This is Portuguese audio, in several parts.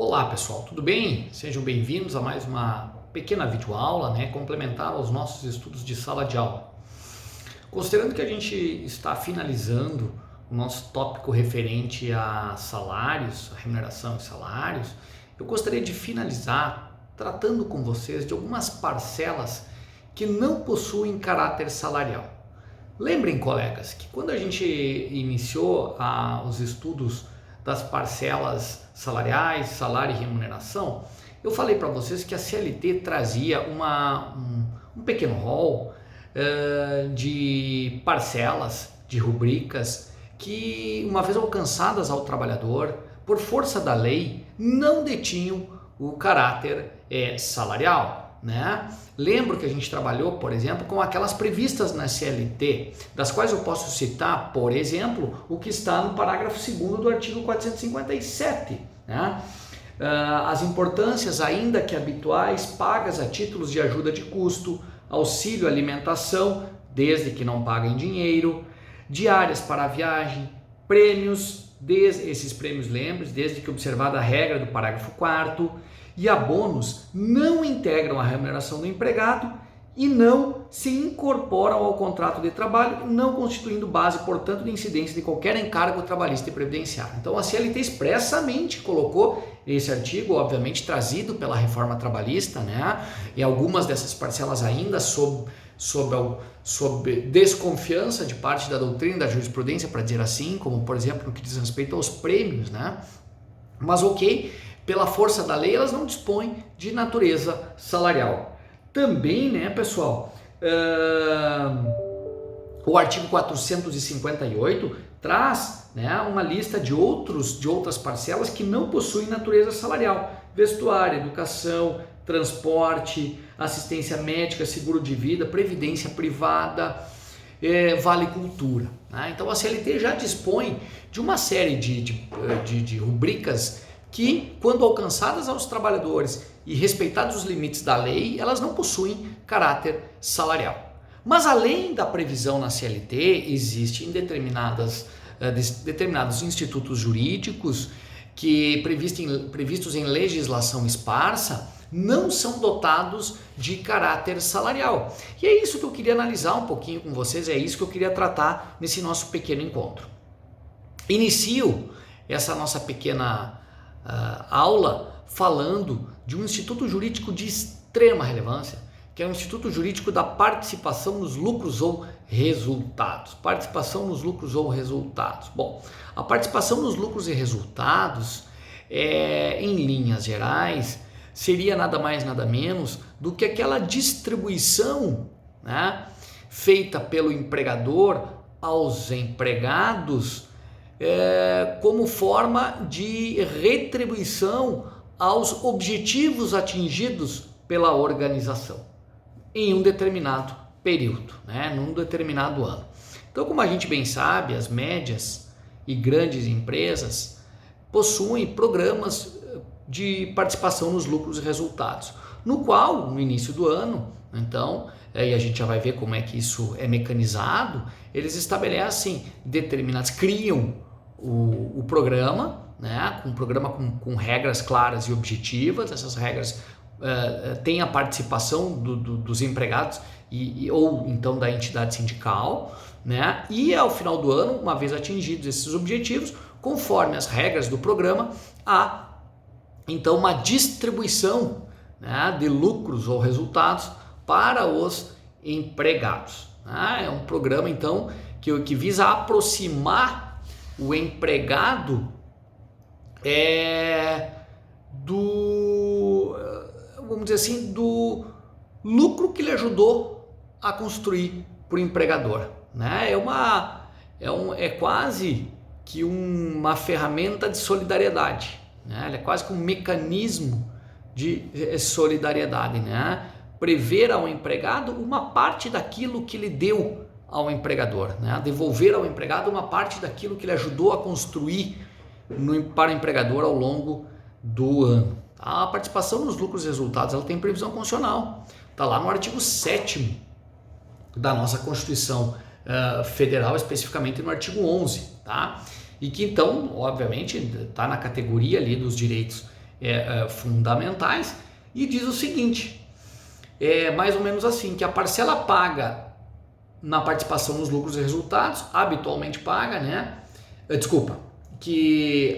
Olá pessoal, tudo bem? Sejam bem-vindos a mais uma pequena videoaula, complementar aos nossos estudos de sala de aula. Considerando que a gente está finalizando o nosso tópico referente a salários, a remuneração e salários, eu gostaria de finalizar tratando com vocês de algumas parcelas que não possuem caráter salarial. Lembrem, colegas, que quando a gente iniciou os estudos das parcelas salariais, salário e remuneração, eu falei para vocês que a CLT trazia um pequeno rol de parcelas, de rubricas, que uma vez alcançadas ao trabalhador, por força da lei, não detinham o caráter salarial. Lembro que a gente trabalhou, por exemplo, com aquelas previstas na CLT, das quais eu posso citar, por exemplo, o que está no parágrafo 2º do artigo 457, as importâncias ainda que habituais pagas a títulos de ajuda de custo, auxílio alimentação, desde que não paguem dinheiro, diárias para a viagem, prêmios, esses prêmios lembre-se, desde que observada a regra do parágrafo 4º, e abonos não integram a remuneração do empregado e não se incorporam ao contrato de trabalho, não constituindo base, portanto, de incidência de qualquer encargo trabalhista e previdenciário. Então a CLT expressamente colocou esse artigo, obviamente trazido pela reforma trabalhista, e algumas dessas parcelas ainda sob desconfiança de parte da doutrina e da jurisprudência, para dizer assim, como por exemplo no que diz respeito aos prêmios, mas ok, pela força da lei elas não dispõem de natureza salarial. Também, pessoal, o artigo 458 traz uma lista de outras parcelas que não possuem natureza salarial: vestuário, educação, transporte, assistência médica, seguro de vida, previdência privada, vale cultura. Então a CLT já dispõe de uma série de rubricas que, quando alcançadas aos trabalhadores e respeitados os limites da lei, elas não possuem caráter salarial. Mas além da previsão na CLT, existem determinados institutos jurídicos que, previstos em legislação esparsa, não são dotados de caráter salarial. E é isso que eu queria analisar um pouquinho com vocês, é isso que eu queria tratar nesse nosso pequeno encontro. Inicio essa nossa pequena aula falando de um instituto jurídico de extrema relevância, que é o Instituto Jurídico da Participação nos Lucros ou Resultados. Participação nos lucros ou resultados. Bom, a participação nos lucros e resultados, em linhas gerais, seria nada mais nada menos do que aquela distribuição feita pelo empregador aos empregados como forma de retribuição aos objetivos atingidos pela organização em um determinado período, num determinado ano. Então, como a gente bem sabe, as médias e grandes empresas possuem programas de participação nos lucros e resultados, no qual, no início do ano, então, e a gente já vai ver como é que isso é mecanizado, eles estabelecem criam o programa, um programa com regras claras e objetivas. Essas regras têm a participação dos empregados ou então da entidade sindical, e ao final do ano, uma vez atingidos esses objetivos, conforme as regras do programa, há então uma distribuição de lucros ou resultados para os empregados. É um programa então que visa aproximar o empregado vamos dizer assim, do lucro que ele ajudou a construir para o empregador. É quase que uma ferramenta de solidariedade. Ele é quase que um mecanismo de solidariedade. Prever ao empregado uma parte daquilo que ele deu ao empregador, devolver ao empregado uma parte daquilo que ele ajudou a construir para o empregador ao longo do ano. A participação nos lucros e resultados, ela tem previsão constitucional, está lá no artigo 7º da nossa Constituição Federal, especificamente no artigo 11, e que então, obviamente, está na categoria ali dos direitos fundamentais, e diz o seguinte, mais ou menos assim, que a parcela paga na participação nos lucros e resultados, habitualmente paga, né? Que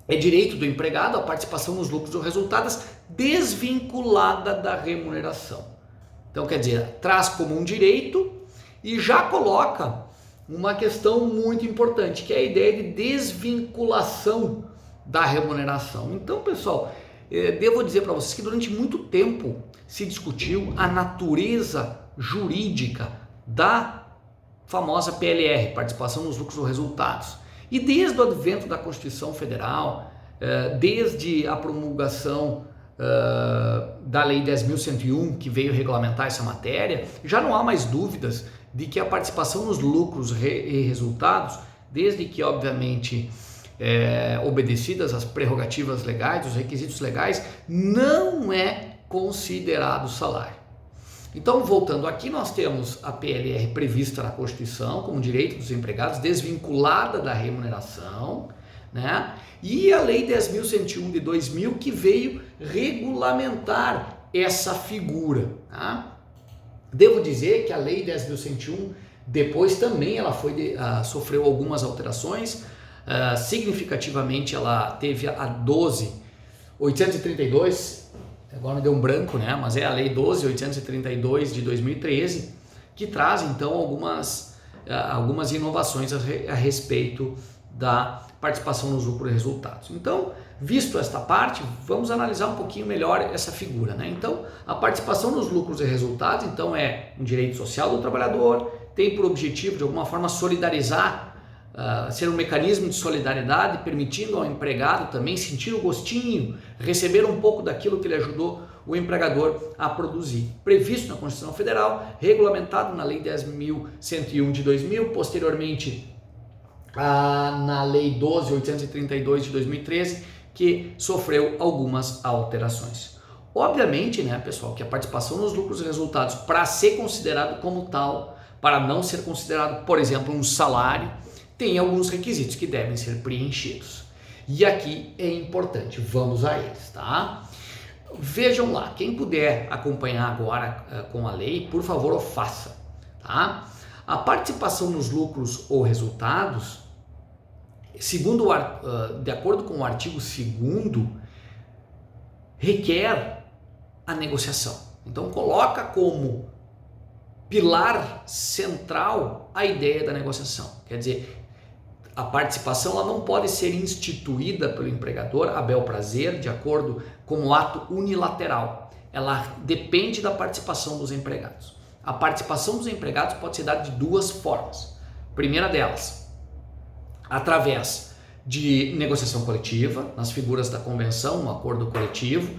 é direito do empregado a participação nos lucros ou resultados desvinculada da remuneração. Então, quer dizer, traz como um direito e já coloca uma questão muito importante, que é a ideia de desvinculação da remuneração. Então, pessoal, devo dizer para vocês que durante muito tempo se discutiu a natureza jurídica da famosa PLR, participação nos lucros ou resultados. E desde o advento da Constituição Federal, desde a promulgação da Lei 10.101, que veio regulamentar essa matéria, já não há mais dúvidas de que a participação nos lucros e resultados, desde que, obviamente, obedecidas as prerrogativas legais, os requisitos legais, não é considerado salário. Então, voltando aqui, nós temos a PLR prevista na Constituição como direito dos empregados, desvinculada da remuneração, né? E a Lei 10.101 de 2000, que veio regulamentar essa figura, tá? Devo dizer que a Lei 10.101, depois também ela sofreu algumas alterações, significativamente ela teve a 12.832, agora me deu um branco, né? Mas é a Lei 12.832 de 2013, que traz então algumas inovações a respeito da participação nos lucros e resultados. Então, visto esta parte, vamos analisar um pouquinho melhor essa figura, né? Então, a participação nos lucros e resultados, então, é um direito social do trabalhador, tem por objetivo, de alguma forma, solidarizar, ser um mecanismo de solidariedade, permitindo ao empregado também sentir o gostinho, receber um pouco daquilo que ele ajudou o empregador a produzir. Previsto na Constituição Federal, regulamentado na Lei 10.101 de 2000, posteriormente na Lei 12.832 de 2013, que sofreu algumas alterações. Obviamente, né, pessoal, que a participação nos lucros e resultados, para ser considerado como tal, para não ser considerado, por exemplo, um salário, tem alguns requisitos que devem ser preenchidos. E aqui é importante, vamos a eles, tá? Vejam lá, quem puder acompanhar agora com a lei, por favor, o faça, tá? A participação nos lucros ou resultados, de acordo com o artigo 2º, requer a negociação. Então, coloca como pilar central a ideia da negociação. Quer dizer, a participação ela não pode ser instituída pelo empregador a bel prazer, de acordo com o ato unilateral. Ela depende da participação dos empregados. A participação dos empregados pode ser dada de duas formas. Primeira delas, através de negociação coletiva, nas figuras da convenção, um acordo coletivo.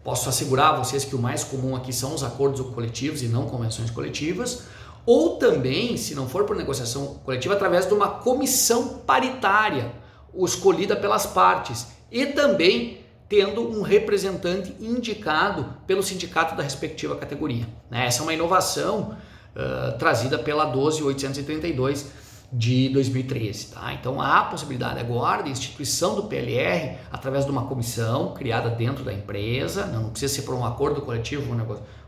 Posso assegurar a vocês que o mais comum aqui são os acordos coletivos e não convenções coletivas. Ou também, se não for por negociação coletiva, através de uma comissão paritária, escolhida pelas partes, e também tendo um representante indicado pelo sindicato da respectiva categoria. Essa é uma inovação trazida pela 12.832 de 2013. Tá? Então há a possibilidade agora de instituição do PLR através de uma comissão criada dentro da empresa, não precisa ser por um acordo coletivo,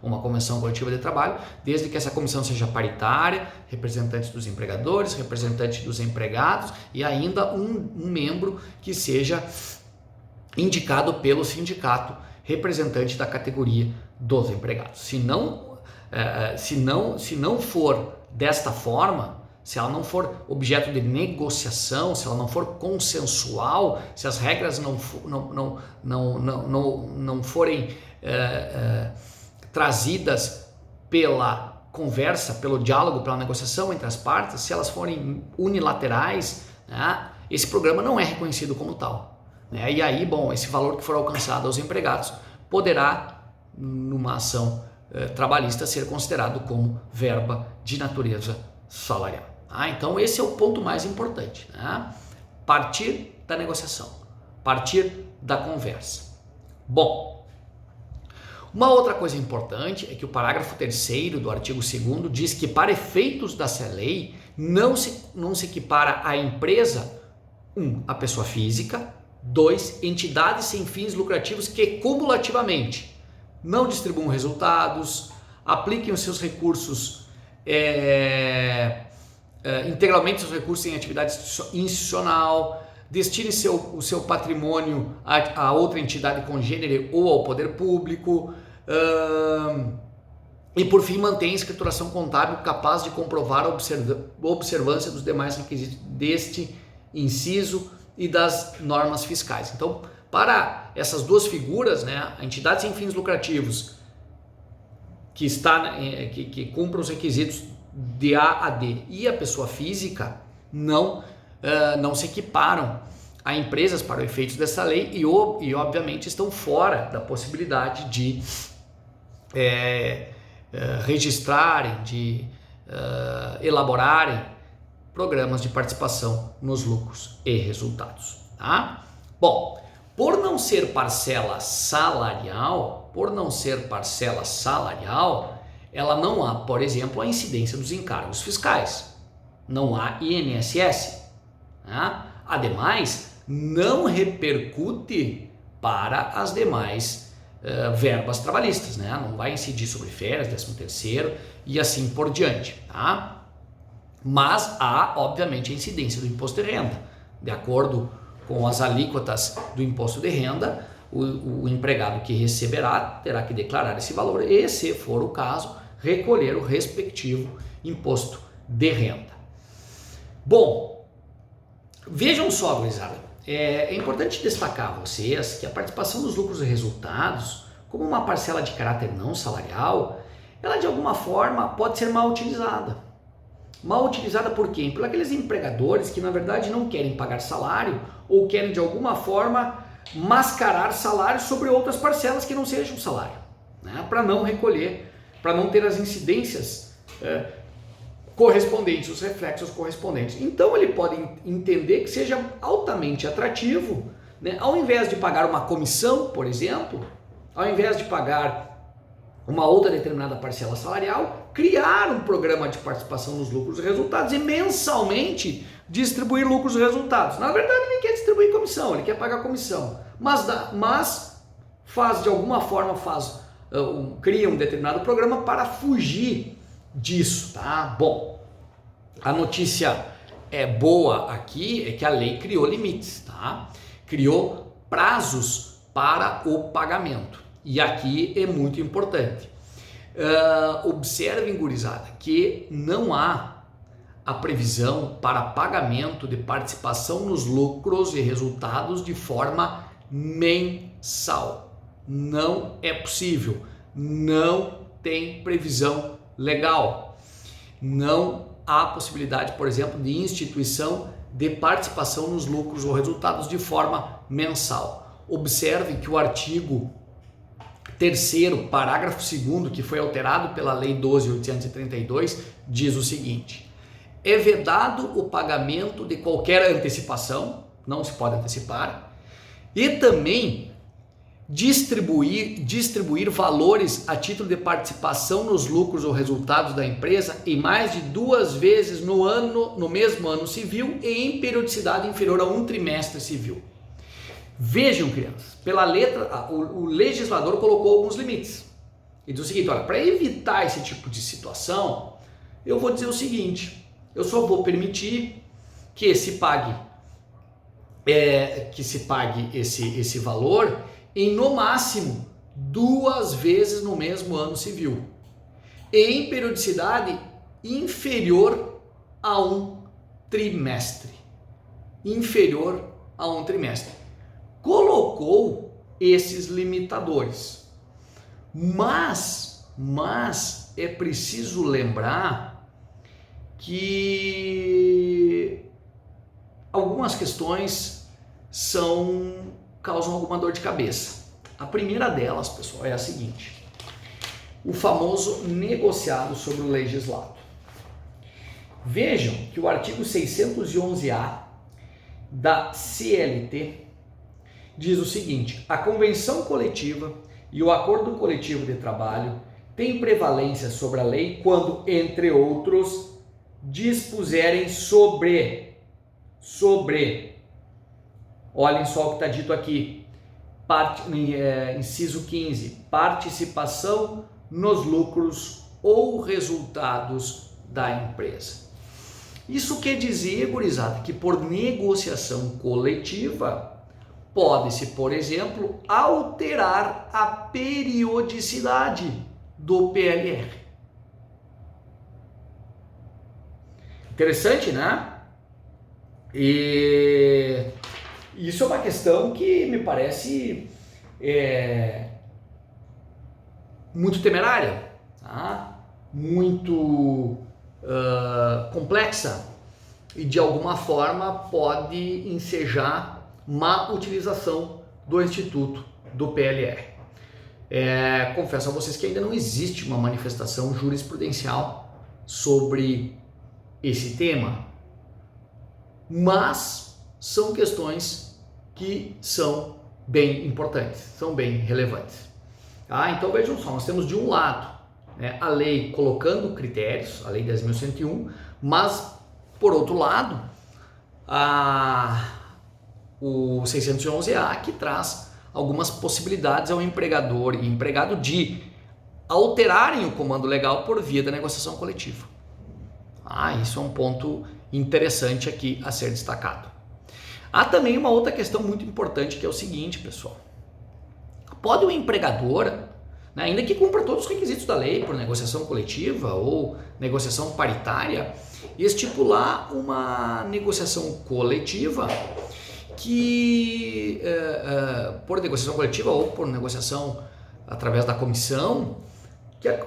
uma convenção coletiva de trabalho, desde que essa comissão seja paritária, representantes dos empregadores, representantes dos empregados e ainda um membro que seja indicado pelo sindicato representante da categoria dos empregados. Se não for desta forma, se ela não for objeto de negociação, se ela não for consensual, se as regras não forem trazidas pela conversa, pelo diálogo, pela negociação entre as partes, se elas forem unilaterais, né, esse programa não é reconhecido como tal. Né? E aí, bom, esse valor que for alcançado aos empregados poderá, numa ação trabalhista, ser considerado como verba de natureza salarial. Então esse é o ponto mais importante, né? Partir da negociação, partir da conversa. Bom, uma outra coisa importante é que o parágrafo 3º do artigo 2º diz que para efeitos dessa lei não se equipara a empresa A pessoa física. 2, entidades sem fins lucrativos que cumulativamente não distribuam resultados, apliquem os seus recursos, integralmente os recursos em atividade institucional, destine o seu patrimônio a outra entidade congênere ou ao poder público, e por fim mantenha escrituração contábil capaz de comprovar a observância dos demais requisitos deste inciso e das normas fiscais. Então, para essas duas figuras, né, a entidade sem fins lucrativos que cumpra os requisitos de A a D e a pessoa física não se equiparam a empresas para efeitos dessa lei e obviamente estão fora da possibilidade de registrarem, de elaborarem programas de participação nos lucros e resultados, tá? Bom, por não ser parcela salarial, ela não há, por exemplo, a incidência dos encargos fiscais, não há INSS, tá? Ademais, não repercute para as demais verbas trabalhistas, né? Não vai incidir sobre férias, 13º e assim por diante, tá? Mas há, obviamente, a incidência do imposto de renda. De acordo com as alíquotas do imposto de renda, o empregado que receberá terá que declarar esse valor e, se for o caso, recolher o respectivo imposto de renda. Bom, vejam só, gurizada, é importante destacar a vocês que a participação dos lucros e resultados, como uma parcela de caráter não salarial, ela de alguma forma pode ser mal utilizada. Mal utilizada por quem? Por aqueles empregadores que na verdade não querem pagar salário ou querem de alguma forma mascarar salário sobre outras parcelas que não sejam salário, né? Para não recolher, para não ter as incidências correspondentes, os reflexos correspondentes. Então ele pode entender que seja altamente atrativo, né? Ao invés de pagar uma comissão, por exemplo, ao invés de pagar uma outra determinada parcela salarial, criar um programa de participação nos lucros e resultados e mensalmente distribuir lucros e resultados. Na verdade, ele quer distribuir comissão, ele quer pagar comissão, mas faz de alguma forma, cria um determinado programa para fugir disso, tá? Bom, a notícia boa aqui é que a lei criou limites, tá? Criou prazos para o pagamento. E aqui é muito importante. Observem, gurizada, que não há a previsão para pagamento de participação nos lucros e resultados de forma mensal. Não é possível. Não tem previsão legal. Não há possibilidade, por exemplo, de instituição de participação nos lucros ou resultados de forma mensal. Observem que o artigo 3º, parágrafo 2º, que foi alterado pela Lei 12.832, diz o seguinte: é vedado o pagamento de qualquer antecipação, não se pode antecipar, e também distribuir valores a título de participação nos lucros ou resultados da empresa em mais de 2 vezes no mesmo ano civil e em periodicidade inferior a um trimestre civil. Vejam, crianças, pela letra, o legislador colocou alguns limites. Ele diz o seguinte: olha, para evitar esse tipo de situação, eu vou dizer o seguinte: eu só vou permitir que se pague esse valor em no máximo 2 vezes no mesmo ano civil e em periodicidade inferior a um trimestre. Colocou esses limitadores, mas é preciso lembrar que algumas questões causam alguma dor de cabeça. A primeira delas, pessoal, é a seguinte: o famoso negociado sobre o legislado. Vejam que o artigo 611-A da CLT diz o seguinte: a convenção coletiva e o acordo coletivo de trabalho têm prevalência sobre a lei quando, entre outros, dispuserem sobre Olhem só o que está dito aqui. Inciso 15. Participação nos lucros ou resultados da empresa. Isso quer dizer, gurizada, que por negociação coletiva pode-se, por exemplo, alterar a periodicidade do PLR. Interessante, né? E isso é uma questão que me parece muito temerária, tá? Muito complexa e de alguma forma pode ensejar má utilização do Instituto do PLR. Confesso a vocês que ainda não existe uma manifestação jurisprudencial sobre esse tema, mas são questões que são bem importantes, são bem relevantes. Então vejam só, nós temos de um lado a lei colocando critérios, a lei 10.101, mas por outro lado o 611-A que traz algumas possibilidades ao empregador e empregado de alterarem o comando legal por via da negociação coletiva. Isso é um ponto interessante aqui a ser destacado. Há também uma outra questão muito importante que é o seguinte, pessoal. Pode o empregador, ainda que cumpra todos os requisitos da lei por negociação coletiva ou negociação paritária, estipular uma negociação coletiva que, por negociação coletiva ou por negociação através da comissão,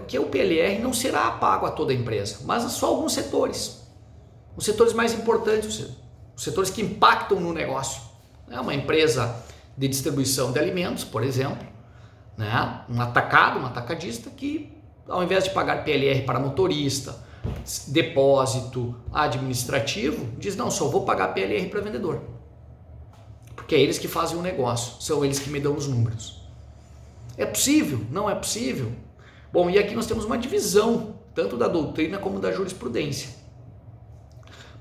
que o PLR não será pago a toda a empresa, mas a só alguns setores. Os setores mais importantes, os setores que impactam no negócio. Uma empresa de distribuição de alimentos, por exemplo, um atacado, um atacadista que, ao invés de pagar PLR para motorista, depósito, administrativo, diz, não, só vou pagar PLR para vendedor. Porque é eles que fazem o negócio, são eles que me dão os números. É possível? Não é possível? Bom, e aqui nós temos uma divisão, tanto da doutrina como da jurisprudência.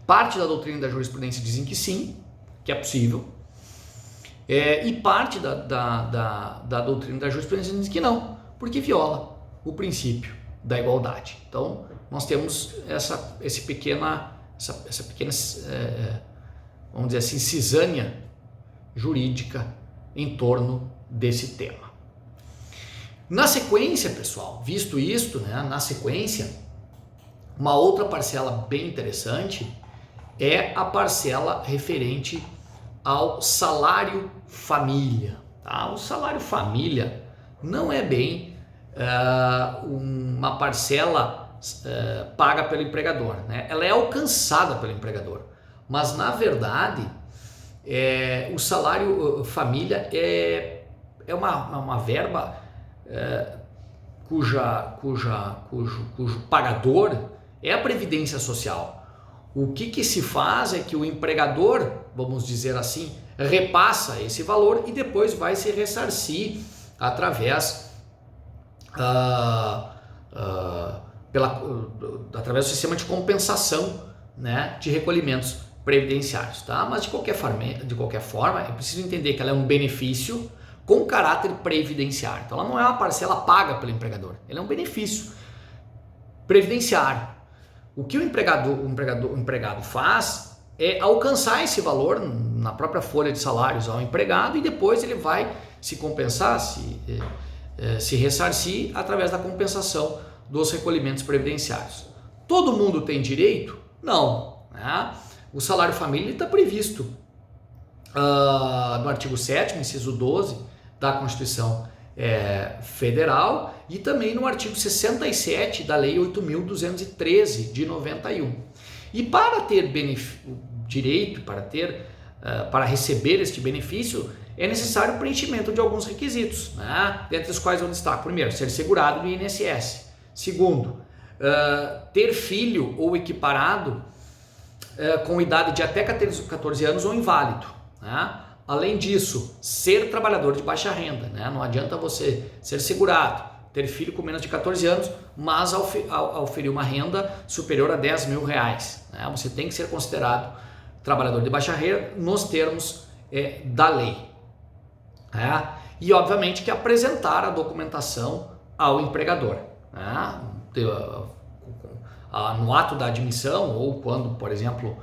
Parte da doutrina e da jurisprudência dizem que sim, que é possível, e parte da doutrina e da jurisprudência diz que não, porque viola o princípio da igualdade. Então, nós temos essa pequena, vamos dizer assim, cisânia jurídica em torno desse tema. Na sequência, pessoal, visto isto, na sequência, uma outra parcela bem interessante é a parcela referente ao salário família. O salário família não é bem uma parcela paga pelo empregador, Ela é alcançada pelo empregador, mas na verdade o salário família é uma verba cujo pagador é a Previdência Social. O que se faz é que o empregador, vamos dizer assim, repassa esse valor e depois vai se ressarcir através através do sistema de compensação, de recolhimentos previdenciários, Mas de qualquer forma, é preciso entender que ela é um benefício com caráter previdenciário. Então ela não é uma parcela paga pelo empregador, ela é um benefício previdenciário. O que o empregado faz é alcançar esse valor na própria folha de salários ao empregado e depois ele vai se compensar, se ressarcir através da compensação dos recolhimentos previdenciários. Todo mundo tem direito? Não. O salário família está previsto no artigo 7º, inciso 12 da Constituição Federal e também no artigo 67 da Lei 8.213 de 91. E para ter direito, para receber este benefício, é necessário o preenchimento de alguns requisitos, dentre os quais eu destaco: primeiro, ser segurado no INSS; segundo, ter filho ou equiparado com idade de até 14 anos ou inválido. Além disso, ser trabalhador de baixa renda. Não adianta você ser segurado, ter filho com menos de 14 anos, mas oferir uma renda superior a 10 mil reais. Você tem que ser considerado trabalhador de baixa renda nos termos da lei. E obviamente que apresentar a documentação ao empregador. No ato da admissão ou quando, por exemplo,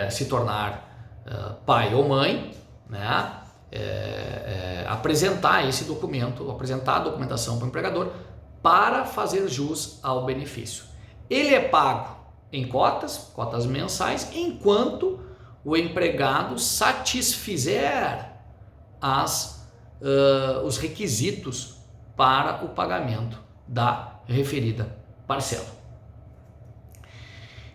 se tornar pai ou mãe, apresentar esse documento, apresentar a documentação para o empregador para fazer jus ao benefício. Ele é pago em cotas mensais, enquanto o empregado satisfizer os requisitos para o pagamento da referida parcela.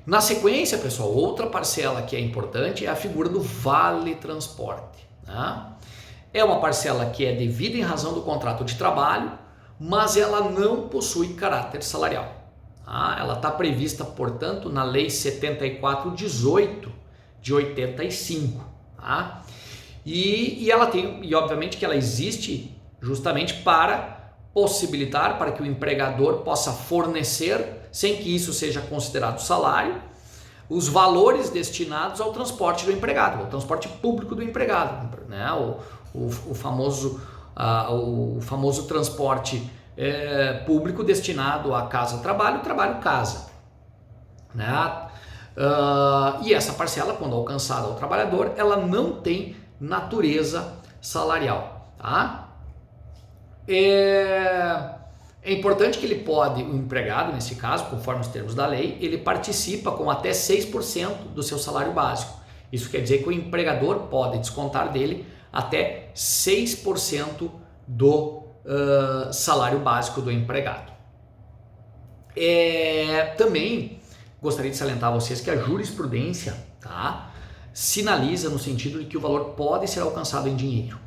Na sequência, pessoal, outra parcela que é importante é a figura do vale transporte. É uma parcela que é devida em razão do contrato de trabalho, mas ela não possui caráter salarial. Ela está prevista, portanto, na Lei 74/18 de 85. E ela tem, e obviamente que ela existe justamente para possibilitar para que o empregador possa fornecer, sem que isso seja considerado salário, os valores destinados ao transporte do empregado, ao transporte público do empregado, o famoso transporte público destinado a casa-trabalho, trabalho-casa. E essa parcela, quando alcançada ao trabalhador, ela não tem natureza salarial. É importante que o empregado, nesse caso, conforme os termos da lei, ele participa com até 6% do seu salário básico. Isso quer dizer que o empregador pode descontar dele até 6% do salário básico do empregado. Também gostaria de salientar a vocês que a jurisprudência sinaliza no sentido de que o valor pode ser alcançado em dinheiro.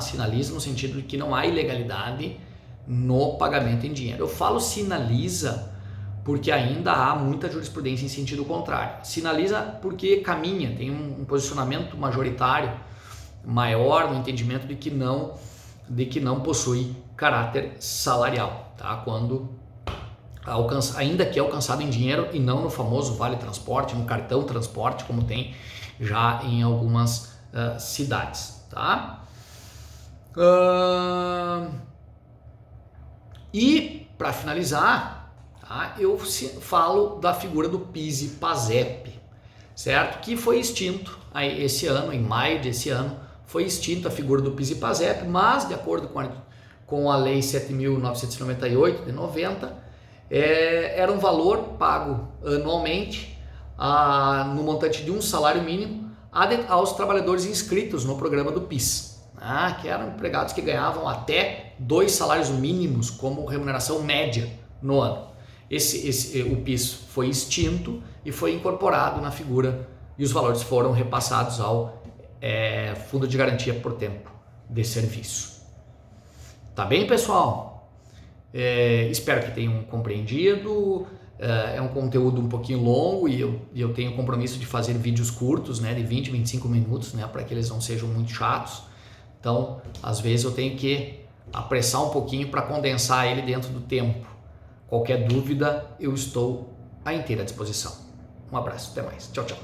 Sinaliza no sentido de que não há ilegalidade no pagamento em dinheiro. Eu falo sinaliza porque ainda há muita jurisprudência em sentido contrário. Sinaliza porque caminha, tem um posicionamento majoritário maior no entendimento de que não possui caráter salarial, quando ainda que é alcançado em dinheiro e não no famoso vale transporte, no cartão transporte, como tem já em algumas cidades. E para finalizar, eu falo da figura do PIS e PASEP, certo? Que foi extinto esse ano, em maio desse ano, foi extinta a figura do PIS e PASEP, mas de acordo com a Lei 7.998 de 90, era um valor pago anualmente no montante de um salário mínimo aos trabalhadores inscritos no programa do PIS, que eram empregados que ganhavam até 2 salários mínimos como remuneração média no ano. O PIS foi extinto e foi incorporado na figura e os valores foram repassados ao Fundo de Garantia por Tempo de Serviço. Tá bem, pessoal? Espero que tenham compreendido. É um conteúdo um pouquinho longo e eu tenho o compromisso de fazer vídeos curtos, de 20, 25 minutos, para que eles não sejam muito chatos. Então, às vezes eu tenho que apressar um pouquinho para condensar ele dentro do tempo. Qualquer dúvida, eu estou à inteira disposição. Um abraço, até mais. Tchau, tchau.